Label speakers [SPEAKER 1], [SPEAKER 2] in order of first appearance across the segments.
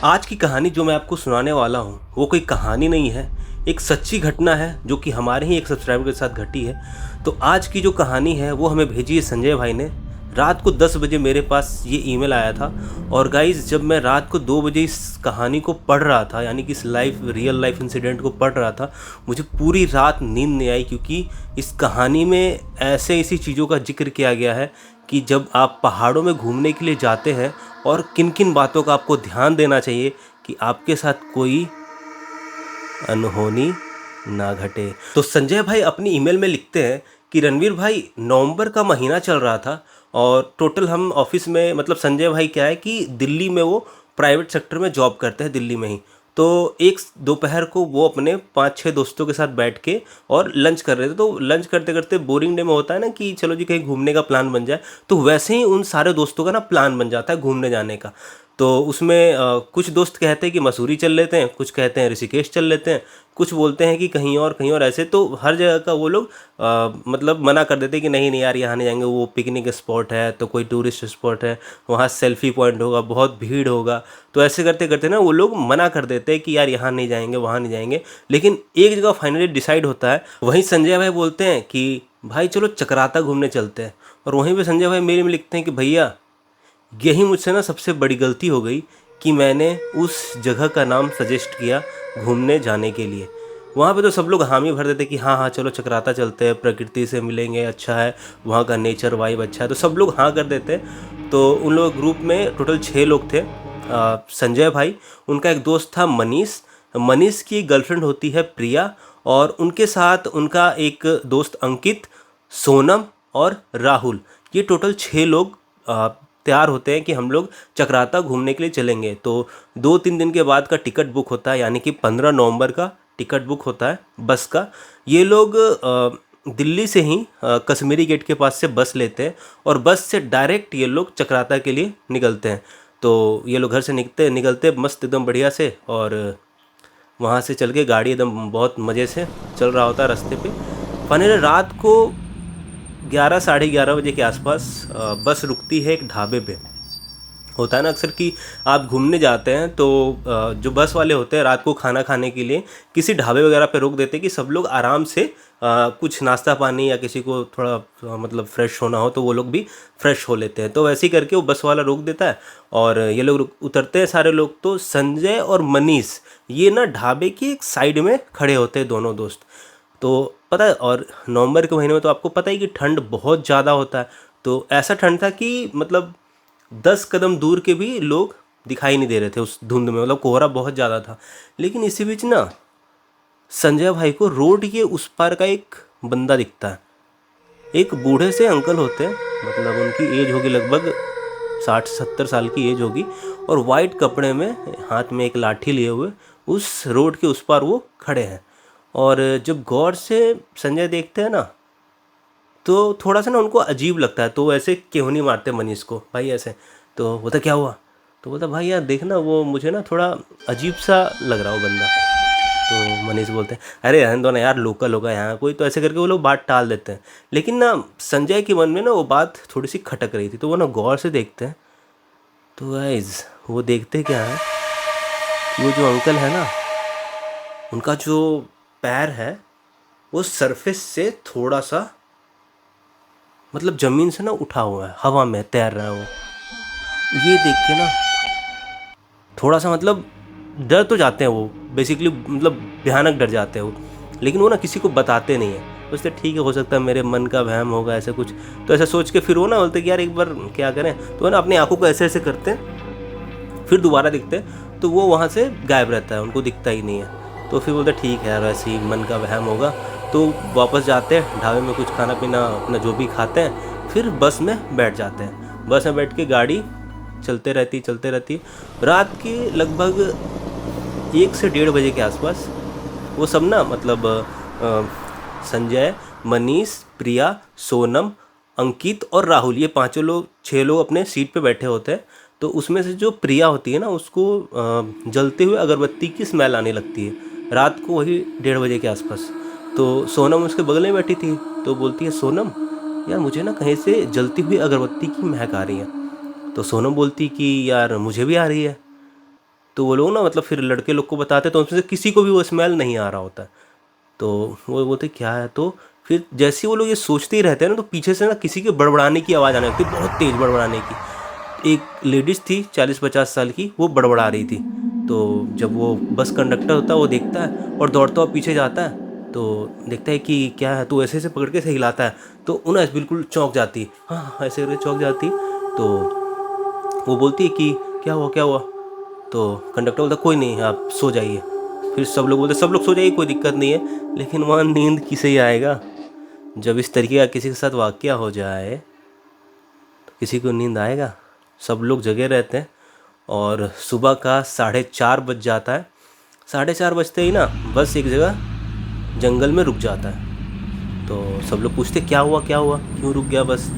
[SPEAKER 1] आज की कहानी जो मैं आपको सुनाने वाला हूँ वो कोई कहानी नहीं है, एक सच्ची घटना है जो कि हमारे ही एक सब्सक्राइबर के साथ घटी है। तो आज की जो कहानी है वो हमें भेजी है संजय भाई ने। रात को 10 बजे मेरे पास ये ईमेल आया था और गाइज़ जब मैं रात को 2 बजे इस कहानी को पढ़ रहा था, यानी कि इस रियल लाइफ इंसिडेंट को पढ़ रहा था, मुझे पूरी रात नींद नहीं आई, क्योंकि इस कहानी में ऐसी चीज़ों का जिक्र किया गया है कि जब आप पहाड़ों में घूमने के लिए जाते हैं और किन किन बातों का आपको ध्यान देना चाहिए कि आपके साथ कोई अनहोनी ना घटे। तो संजय भाई अपनी ईमेल में लिखते हैं कि रणवीर भाई, नवंबर का महीना चल रहा था और टोटल हम ऑफिस में, मतलब संजय भाई क्या है कि दिल्ली में वो प्राइवेट सेक्टर में जॉब करते हैं, दिल्ली में ही। तो एक दोपहर को वो अपने 5-6 दोस्तों के साथ बैठ के और लंच कर रहे थे। तो लंच करते करते बोरिंग डे में होता है ना कि चलो जी कहीं घूमने का प्लान बन जाए, तो वैसे ही उन सारे दोस्तों का ना प्लान बन जाता है घूमने जाने का। तो उसमें कुछ दोस्त कहते हैं कि मसूरी चल लेते हैं, कुछ कहते हैं ऋषिकेश चल लेते हैं, कुछ बोलते हैं कि कहीं और ऐसे। तो हर जगह का वो लोग मतलब मना कर देते हैं कि नहीं नहीं यार यहाँ नहीं जाएंगे, वो पिकनिक स्पॉट है, तो कोई टूरिस्ट स्पॉट है, वहाँ सेल्फी पॉइंट होगा, बहुत भीड़ होगा। तो ऐसे करते करते ना वो लोग मना कर देते हैं कि यार यहाँ नहीं जाएंगे, वहाँ नहीं जाएंगे। लेकिन एक जगह फाइनली डिसाइड होता है। वहीं संजय भाई बोलते हैं कि भाई चलो चक्राता घूमने चलते हैं। और वहीं पे संजय भाई मेरे में लिखते हैं कि भैया, यही मुझसे ना सबसे बड़ी गलती हो गई कि मैंने उस जगह का नाम सजेस्ट किया घूमने जाने के लिए। वहाँ पे तो सब लोग हामी भर देते कि हाँ हाँ चलो चक्राता चलते हैं, प्रकृति से मिलेंगे, अच्छा है, वहाँ का नेचर वाइब अच्छा है, तो सब लोग हाँ कर देते। तो उन लोग ग्रुप में टोटल 6 लोग थे। संजय भाई, उनका एक दोस्त था मनीष, मनीष की गर्लफ्रेंड होती है प्रिया, और उनके साथ उनका एक दोस्त अंकित, सोनम और राहुल। ये टोटल 6 लोग तैयार होते हैं कि हम लोग चक्राता घूमने के लिए चलेंगे। तो 2-3 दिन के बाद का टिकट बुक होता है, यानी कि 15 नवंबर का टिकट बुक होता है बस का। ये लोग दिल्ली से ही कश्मीरी गेट के पास से बस लेते हैं और बस से डायरेक्ट ये लोग चक्राता के लिए निकलते हैं। तो ये लोग घर से निकलते मस्त एकदम बढ़िया से, और वहाँ से चल के गाड़ी एकदम बहुत मज़े से चल रहा होता है रास्ते पे। फाइनली रात को 11-11:30 बजे के आसपास बस रुकती है एक ढाबे पे। होता है ना अक्सर कि आप घूमने जाते हैं तो जो बस वाले होते हैं रात को खाना खाने के लिए किसी ढाबे वगैरह पे रोक देते हैं कि सब लोग आराम से कुछ नाश्ता पानी, या किसी को थोड़ा मतलब फ्रेश होना हो तो वो लोग भी फ्रेश हो लेते हैं। तो वैसे ही करके वो बस वाला रोक देता है और ये लोग उतरते हैं सारे लोग। तो संजय और मनीष ये ना ढाबे की एक साइड में खड़े होते हैं दोनों दोस्त। तो पता है, और नवंबर के महीने में तो आपको पता ही कि ठंड बहुत ज़्यादा होता है। तो ऐसा ठंड था कि मतलब 10 कदम दूर के भी लोग दिखाई नहीं दे रहे थे उस धुंध में, मतलब कोहरा बहुत ज़्यादा था। लेकिन इसी बीच ना संजय भाई को रोड के उस पार का एक बंदा दिखता है। एक बूढ़े से अंकल होते हैं, मतलब उनकी एज होगी लगभग 60-70 साल की एज होगी, और वाइट कपड़े में हाथ में एक लाठी लिए हुए उस रोड के उस पार वो खड़े हैं। और जब गौर से संजय देखते हैं ना तो थोड़ा सा ना उनको अजीब लगता है। तो ऐसे क्यों नहीं मारते मनीष को भाई ऐसे। तो बोलता क्या हुआ, तो बोलता भाई यार देखना वो मुझे ना थोड़ा अजीब सा लग रहा हो बंदा। तो मनीष बोलते हैं अरे रहने दो ना यार, लोकल होगा यहाँ कोई, तो ऐसे करके वो लोग बात टाल देते हैं। लेकिन ना संजय के मन में ना वो बात थोड़ी सी खटक रही थी, तो वो ना गौर से देखते हैं। तो गाइज वो देखते क्या है, वो जो अंकल है ना उनका जो पैर है वो सरफेस से थोड़ा सा मतलब ज़मीन से ना उठा हुआ है, हवा में तैर रहा है वो। ये देख के ना थोड़ा सा मतलब डर तो जाते हैं वो, बेसिकली मतलब भयानक डर जाते हैं वो। लेकिन वो ना किसी को बताते नहीं है, सोचते ठीक है हो सकता है मेरे मन का वहम होगा ऐसा कुछ। तो ऐसा सोच के फिर वो ना बोलते कि यार एक बार क्या करें, तो ना अपनी आंखों को ऐसे ऐसे करते हैं, फिर दोबारा दिखते हैं तो वो वहाँ से गायब रहता है, उनको दिखता ही नहीं है। तो फिर बोलते ठीक है यार वैसे ही मन का वहम होगा। तो वापस जाते हैं ढाबे में, कुछ खाना पीना अपना जो भी खाते हैं, फिर बस में बैठ जाते हैं। बस में बैठ के गाड़ी चलते रहती है। रात के लगभग 1 से 1:30 बजे के आसपास वो सब ना मतलब संजय, मनीष, प्रिया, सोनम, अंकित और राहुल, ये 6 लोग अपने सीट पे बैठे होते हैं। तो उसमें से जो प्रिया होती है ना उसको जलते हुए अगरबत्ती की स्मेल आने लगती है रात को वही 1:30 बजे के आसपास। तो सोनम उसके बगल में बैठी थी, तो बोलती है सोनम यार मुझे ना कहीं से जलती हुई अगरबत्ती की महक आ रही है। तो सोनम बोलती कि यार मुझे भी आ रही है। तो वो लोग ना मतलब फिर लड़के लोग को बताते तो उनमें से किसी को भी वो स्मेल नहीं आ रहा होता है। तो वो बोलते क्या है, तो फिर जैसे ही वो लोग ये सोचते ही रहते हैं ना, तो पीछे से ना किसी के बड़बड़ाने की आवाज़ आने लगती है, बहुत तेज़ बड़बड़ाने की। एक लेडीज़ थी 40-50 साल की, वो बड़बड़ा रही थी। तो जब वो बस कंडक्टर होता है वो देखता है और दौड़ता हुआ पीछे जाता है, तो देखता है कि क्या है, तो ऐसे ऐसे पकड़ के ऐसे हिलाता है, तो उन्हें बिल्कुल चौंक जाती है। हाँ हाँ, ऐसे करके चौंक जाती। तो वो बोलती है कि क्या हुआ क्या हुआ। तो कंडक्टर बोलता कोई नहीं, आप सो जाइए। फिर सब लोग बोलते सब लोग सो जाइए, कोई दिक्कत नहीं है। लेकिन वहाँ नींद किसे ही आएगा जब इस तरीके का किसी के साथ वाकया हो जाए, तो किसी को नींद आएगा। सब लोग जगे रहते हैं और सुबह का 4:30 बज जाता है। 4:30 बजते ही ना बस एक जगह जंगल में रुक जाता है। तो सब लोग पूछते क्या हुआ क्यों रुक गया बस।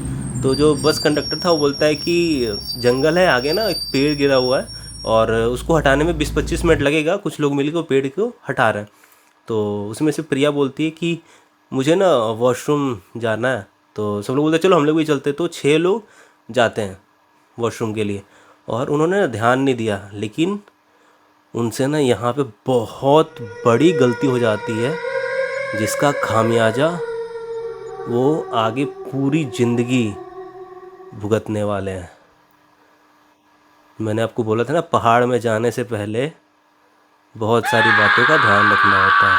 [SPEAKER 1] तो जो बस कंडक्टर था वो बोलता है कि जंगल है आगे ना, एक पेड़ गिरा हुआ है और उसको हटाने में 20-25 मिनट लगेगा, कुछ लोग मिलकर वो पेड़ को हटा रहे हैं। तो उसमें से प्रिया बोलती है कि मुझे ना वॉशरूम जाना है। तो सब लोग बोलते हैं चलो हम लोग भी चलते। तो 6 लोग जाते हैं वॉशरूम के लिए और उन्होंने ना ध्यान नहीं दिया, लेकिन उनसे ना यहाँ पे बहुत बड़ी गलती हो जाती है, जिसका खामियाजा वो आगे पूरी ज़िंदगी भुगतने वाले हैं। मैंने आपको बोला था ना, पहाड़ में जाने से पहले बहुत सारी बातों का ध्यान रखना होता है।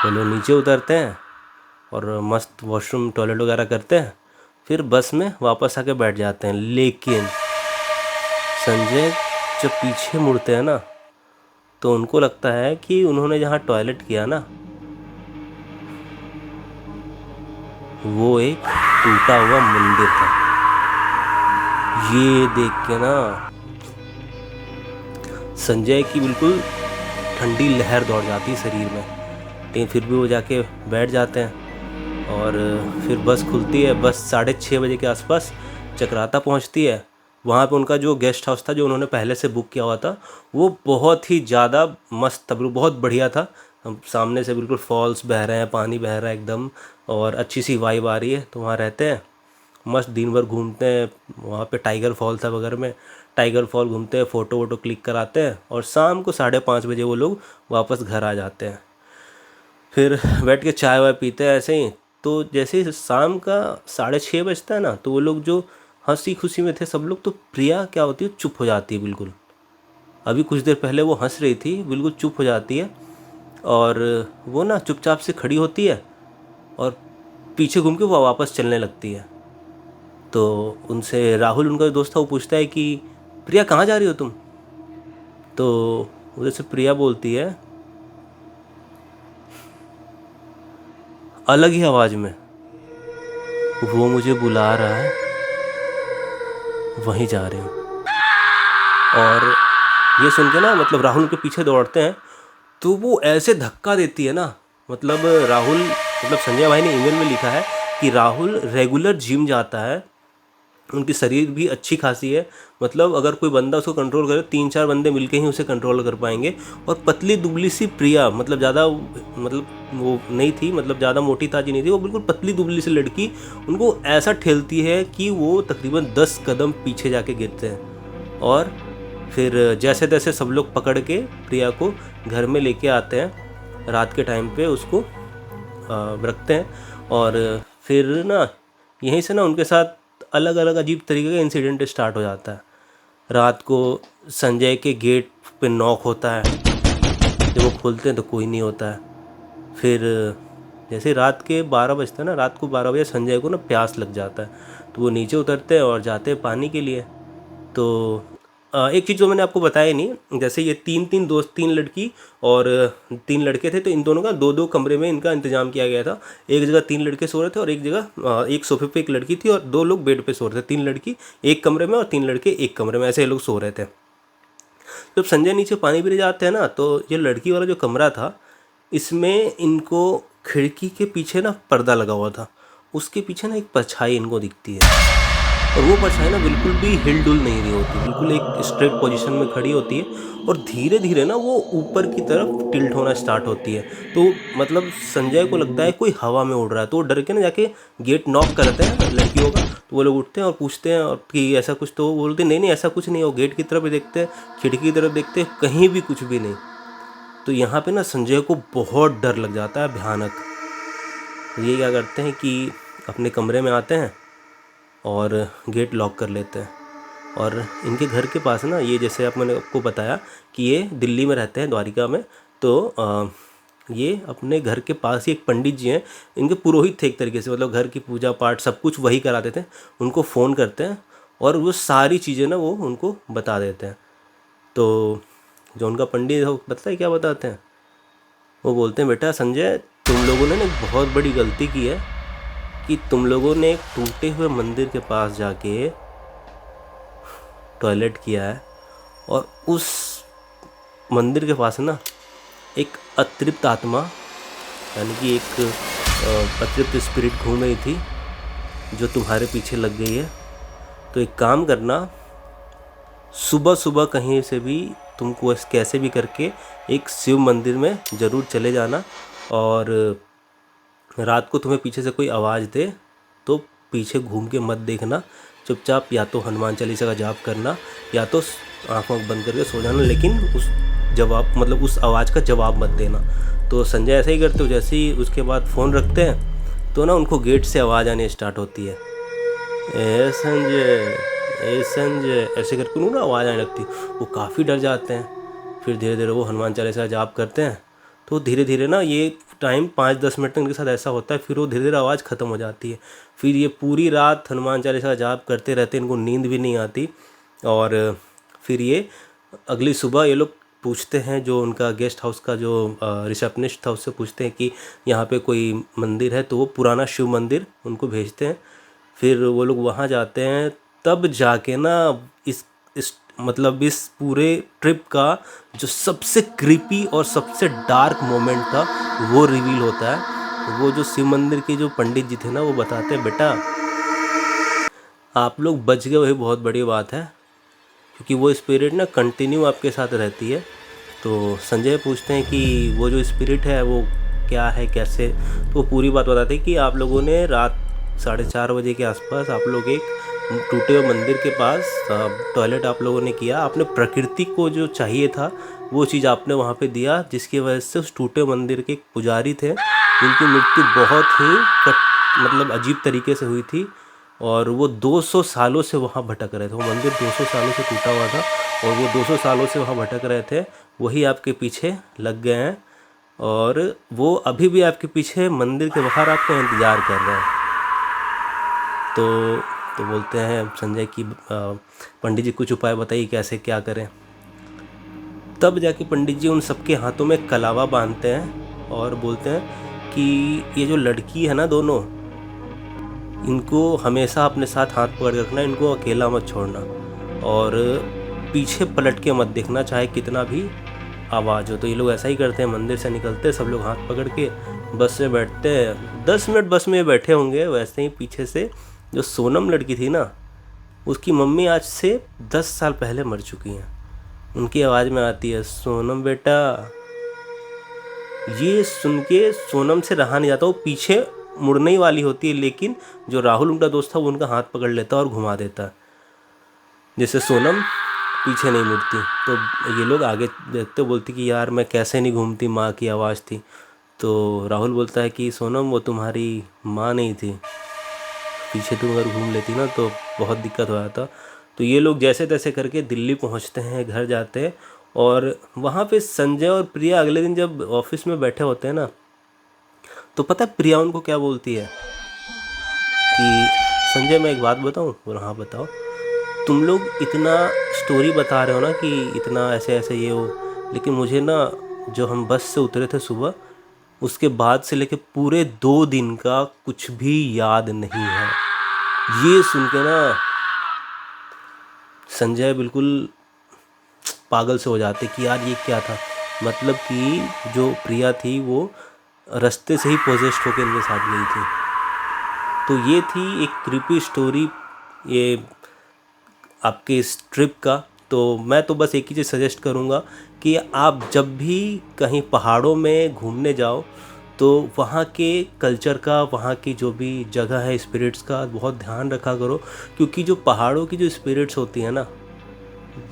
[SPEAKER 1] वो लोग नीचे उतरते हैं और मस्त वॉशरूम टॉयलेट वगैरह करते हैं, फिर बस में वापस आके बैठ जाते हैं। लेकिन संजय जब पीछे मुड़ते हैं ना, तो उनको लगता है कि उन्होंने जहाँ टॉयलेट किया ना, वो एक टूटा हुआ मंदिर था। ये देख के ना संजय की बिल्कुल ठंडी लहर दौड़ जाती है शरीर में, लेकिन फिर भी वो जाके बैठ जाते हैं। और फिर बस खुलती है। बस 6:30 बजे के आसपास चकराता पहुंचती है। वहाँ पे उनका जो गेस्ट हाउस था, जो उन्होंने पहले से बुक किया हुआ था, वो बहुत ही ज़्यादा मस्त था, बहुत बढ़िया था। सामने से बिल्कुल फॉल्स बह रहे हैं, पानी बह रहा है एकदम, और अच्छी सी वाइब आ रही है। तो वहाँ रहते हैं, मस्त दिन भर घूमते हैं। वहाँ पे टाइगर फॉल था बगल में, टाइगर फॉल घूमते हैं, फ़ोटो वोटो क्लिक कराते हैं और शाम को 5:30 बजे वो लोग वापस घर आ जाते हैं। फिर बैठ के चाय वाय पीते हैं ऐसे ही। तो जैसे ही शाम का 6:30 बजता है ना, तो वो लोग जो हंसी खुशी में थे सब लोग, तो प्रिया क्या होती है, चुप हो जाती है बिल्कुल। अभी कुछ देर पहले वो हंस रही थी, बिल्कुल चुप हो जाती है और वो ना चुपचाप से खड़ी होती है और पीछे घूम के वो वापस चलने लगती है। तो उनसे राहुल, उनका जो दोस्त था, वो पूछता है कि प्रिया कहाँ जा रही हो तुम। तो उधर से प्रिया बोलती है अलग ही आवाज़ में, वो मुझे बुला रहा है, वहीं जा रही हूँ। और ये सुन के ना मतलब राहुल के पीछे दौड़ते हैं, तो वो ऐसे धक्का देती है ना, मतलब राहुल, मतलब संजय भाई ने ईमेल में लिखा है कि राहुल रेगुलर जिम जाता है, उनकी शरीर भी अच्छी खासी है। मतलब अगर कोई बंदा उसको कंट्रोल करे, 3-4 बंदे मिलके ही उसे कंट्रोल कर पाएंगे। और पतली दुबली सी प्रिया, मतलब ज़्यादा, मतलब वो नहीं थी, मतलब ज़्यादा मोटी ताजी नहीं थी, वो बिल्कुल पतली दुबली सी लड़की उनको ऐसा ठेलती है कि वो तकरीबन 10 कदम पीछे जाके गिरते हैं। और फिर जैसे तैसे सब लोग पकड़ के प्रिया को घर में लेके आते हैं, रात के टाइम पे उसको रखते हैं। और फिर ना यहीं से ना उनके साथ अलग अलग अजीब तरीके का इंसिडेंट स्टार्ट हो जाता है। रात को संजय के गेट पे नॉक होता है, जब वो खोलते हैं तो कोई नहीं होता है। फिर जैसे रात के 12 बजते हैं ना, रात को 12 बजे संजय को ना प्यास लग जाता है, तो वो नीचे उतरते हैं और जाते हैं पानी के लिए। तो एक चीज़ जो मैंने आपको बताया नहीं, जैसे ये 3-3 दोस्त, 3 लड़की और 3 लड़के थे, तो इन दोनों का 2-2 कमरे में इनका इंतजाम किया गया था। एक जगह 3 लड़के सो रहे थे और एक जगह एक सोफे पे एक लड़की थी और 2 लोग बेड पे सो रहे थे। 3 लड़की एक कमरे में और 3 लड़के एक कमरे में, ऐसे ये लोग सो रहे थे। जब संजय नीचे पानी पीने जाते हैं ना, तो ये लड़की वाला जो कमरा था, इसमें इनको खिड़की के पीछे ना पर्दा लगा हुआ था, उसके पीछे ना एक परछाई इनको दिखती है। और वो परछाई ना बिल्कुल भी हिल-डुल नहीं रही होती, बिल्कुल एक स्ट्रेट पोज़ीशन में खड़ी होती है और धीरे-धीरे ना वो ऊपर की तरफ टिल्ट होना स्टार्ट होती है। तो मतलब संजय को लगता है कोई हवा में उड़ रहा है, तो वो डर के ना जाके गेट नॉक करते हैं लड़कियों का, तो वो लोग उठते हैं और पूछते हैं और कि ऐसा कुछ, तो वो बोलते हैं, "नहीं-नहीं ऐसा कुछ नहीं है।" वो गेट की तरफ भी देखते हैं, खिड़की की तरफ देखते हैं, कहीं भी कुछ भी नहीं। तो यहाँ पे ना संजय को बहुत डर लग जाता है, भयानक। तो ये क्या करते हैं कि अपने कमरे में आते हैं और गेट लॉक कर लेते हैं। और इनके घर के पास ना, ये जैसे आप मैंने आपको बताया कि ये दिल्ली में रहते हैं, द्वारिका में, तो ये अपने घर के पास ही एक पंडित जी हैं, इनके पुरोहित थे एक तरीके से, मतलब घर की पूजा पाठ सब कुछ वही कराते थे। उनको फ़ोन करते हैं और वो सारी चीज़ें ना वो उनको बता देते हैं। तो जो उनका पंडित है वो पता है क्या बताते हैं? वो बोलते हैं, बेटा संजय, तुम लोगों ने ना एक बहुत बड़ी गलती की है कि तुम लोगों ने एक टूटे हुए मंदिर के पास जाके टॉयलेट किया है और उस मंदिर के पास ना एक अतृप्त आत्मा, यानी कि एक अतृप्त स्पिरिट घूम रही थी जो तुम्हारे पीछे लग गई है। तो एक काम करना, सुबह सुबह कहीं से भी तुमको कैसे भी करके एक शिव मंदिर में ज़रूर चले जाना, और रात को तुम्हें पीछे से कोई आवाज़ दे तो पीछे घूम के मत देखना, चुपचाप या तो हनुमान चालीसा का जाप करना या तो आँख वाँख बंद करके सो जाना, लेकिन उस जवाब मतलब उस आवाज़ का जवाब मत देना। तो संजय ऐसा ही करते हो। जैसे ही उसके बाद फ़ोन रखते हैं तो ना उनको गेट से आवाज़ आनी स्टार्ट होती है, ए संजय, ए संजय, ऐसे करके उनको ना आवाज़ आने लगती। वो काफ़ी डर जाते हैं। फिर धीरे धीरे वो हनुमान चालीसा का जाप करते हैं, तो धीरे धीरे ना ये टाइम 5-10 मिनट तक इनके साथ ऐसा होता है, फिर वो धीरे धीरे आवाज़ ख़त्म हो जाती है। फिर ये पूरी रात हनुमान चालीसा का जाप करते रहते, इनको नींद भी नहीं आती। और फिर ये अगली सुबह ये लोग पूछते हैं, जो उनका गेस्ट हाउस का जो रिसेप्शनिस्ट था उससे पूछते हैं कि यहाँ पे कोई मंदिर है, तो वो पुराना शिव मंदिर उनको भेजते हैं। फिर वो लोग वहाँ जाते हैं, तब जाके ना इस मतलब इस पूरे ट्रिप का जो सबसे क्रीपी और सबसे डार्क मोमेंट था वो रिवील होता है। वो जो शिव मंदिर के जो पंडित जी थे ना, वो बताते हैं, बेटा आप लोग बच गए, वही बहुत बड़ी बात है, क्योंकि वो स्पिरिट ना कंटिन्यू आपके साथ रहती है। तो संजय पूछते हैं कि वो जो स्पिरिट है वो क्या है, कैसे? तो वो पूरी बात बताते हैं कि आप लोगों ने रात 4:30 बजे के आसपास आप लोग एक टूटे हुए मंदिर के पास टॉयलेट आप लोगों ने किया। आपने प्रकृति को जो चाहिए था वो चीज़ आपने वहाँ पे दिया, जिसकी वजह से उस टूटे मंदिर के एक पुजारी थे जिनकी मृत्यु बहुत ही मतलब अजीब तरीके से हुई थी, और वो 200 सालों से वहाँ भटक रहे थे। वो मंदिर 200 सालों से टूटा हुआ था और वो 200 सालों से वहाँ भटक रहे थे। वही आपके पीछे लग गए हैं और वो अभी भी आपके पीछे मंदिर के बाहर आपका इंतज़ार कर रहे हैं। तो बोलते हैं संजय की पंडित जी कुछ उपाय बताइए, कैसे क्या करें? तब जाके पंडित जी उन सबके हाथों में कलावा बांधते हैं और बोलते हैं कि ये जो लड़की है ना दोनों, इनको हमेशा अपने साथ हाथ पकड़ के रखना, इनको अकेला मत छोड़ना और पीछे पलट के मत देखना, चाहे कितना भी आवाज़ हो। तो ये लोग ऐसा ही करते हैं, मंदिर से निकलते हैं सब लोग हाथ पकड़ के, बस में बैठते हैं। 10 मिनट बस में बैठे होंगे, वैसे ही पीछे से जो सोनम लड़की थी ना, उसकी मम्मी आज से 10 साल पहले मर चुकी हैं। उनकी आवाज़ में आती है, सोनम बेटा। ये सुन के सोनम से रहा नहीं जाता, वो पीछे मुड़ने ही वाली होती है, लेकिन जो राहुल उनका दोस्त था वो उनका हाथ पकड़ लेता और घुमा देता, जिससे सोनम पीछे नहीं मुड़ती। तो ये लोग आगे देखते, बोलती कि यार मैं कैसे नहीं घूमती, माँ की आवाज़ थी। तो राहुल बोलता है कि सोनम वो तुम्हारी माँ नहीं थी, पीछे तुम अगर घूम लेती ना तो बहुत दिक्कत हो जाता। तो ये लोग जैसे तैसे करके दिल्ली पहुंचते हैं, घर जाते हैं, और वहाँ पे संजय और प्रिया अगले दिन जब ऑफिस में बैठे होते हैं ना, तो पता है प्रिया उनको क्या बोलती है कि संजय मैं एक बात बताऊँ? और हाँ बताओ। तुम लोग इतना स्टोरी बता रहे हो ना कि इतना ऐसे ऐसे ये हो, लेकिन मुझे ना जो हम बस से उतरे थे सुबह, उसके बाद से लेके पूरे 2 दिन का कुछ भी याद नहीं है। ये सुन के ना संजय बिल्कुल पागल से हो जाते कि यार ये क्या था। मतलब कि जो प्रिया थी वो रास्ते से ही पोजेस्ड होकर इनके साथ गई थी। तो ये थी एक क्रीपी स्टोरी ये आपके इस ट्रिप का। तो मैं तो बस एक ही चीज़ सजेस्ट करूँगा कि आप जब भी कहीं पहाड़ों में घूमने जाओ तो वहाँ के कल्चर का, वहाँ की जो भी जगह है, स्पिरिट्स का बहुत ध्यान रखा करो, क्योंकि जो पहाड़ों की जो स्पिरिट्स होती हैं ना,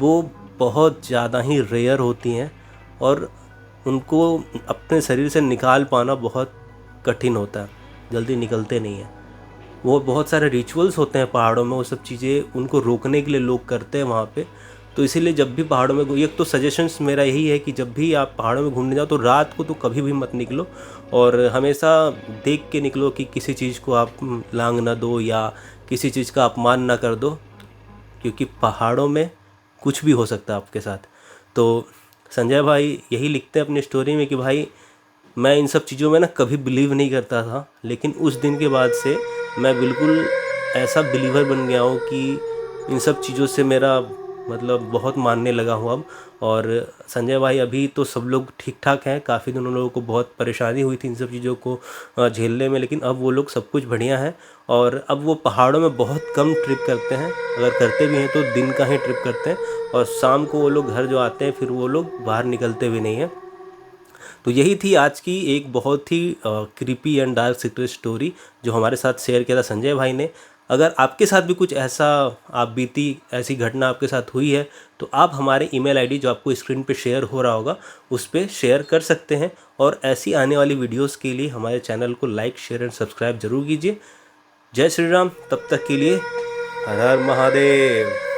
[SPEAKER 1] वो बहुत ज़्यादा ही रेयर होती हैं और उनको अपने शरीर से निकाल पाना बहुत कठिन होता है, जल्दी निकलते नहीं हैं। वो बहुत सारे रिचुअल्स होते हैं पहाड़ों में, वो सब चीज़ें उनको रोकने के लिए लोग करते हैं वहाँ पे। तो इसीलिए जब भी पहाड़ों में, एक तो सजेशंस मेरा यही है कि जब भी आप पहाड़ों में घूमने जाओ तो रात को तो कभी भी मत निकलो, और हमेशा देख के निकलो कि किसी चीज़ को आप लांग ना दो या किसी चीज़ का अपमान ना कर दो, क्योंकि पहाड़ों में कुछ भी हो सकता है आपके साथ। तो संजय भाई यही लिखते हैं अपनी स्टोरी में कि भाई मैं इन सब चीज़ों में ना कभी बिलीव नहीं करता था, लेकिन उस दिन के बाद से मैं बिल्कुल ऐसा बिलीवर बन गया हूँ कि इन सब चीज़ों से मेरा मतलब बहुत मानने लगा हूँ अब। और संजय भाई अभी तो सब लोग ठीक ठाक हैं, काफ़ी दिनों लोगों को बहुत परेशानी हुई थी इन सब चीज़ों को झेलने में, लेकिन अब वो लोग सब कुछ बढ़िया है। और अब वो पहाड़ों में बहुत कम ट्रिप करते हैं, अगर करते भी हैं तो दिन का ही ट्रिप करते हैं, और शाम को वो लोग घर जो आते हैं फिर वो लोग बाहर निकलते भी नहीं हैं। तो यही थी आज की एक बहुत ही creepy and dark secret story जो हमारे साथ शेयर किया था संजय भाई ने। अगर आपके साथ भी कुछ ऐसा आप बीती ऐसी घटना आपके साथ हुई है तो आप हमारे ईमेल आईडी जो आपको स्क्रीन पे शेयर हो रहा होगा उस पर शेयर कर सकते हैं। और ऐसी आने वाली वीडियोस के लिए हमारे चैनल को लाइक, शेयर एंड सब्सक्राइब जरूर कीजिए। जय श्री राम, तब तक के लिए हर हर महादेव।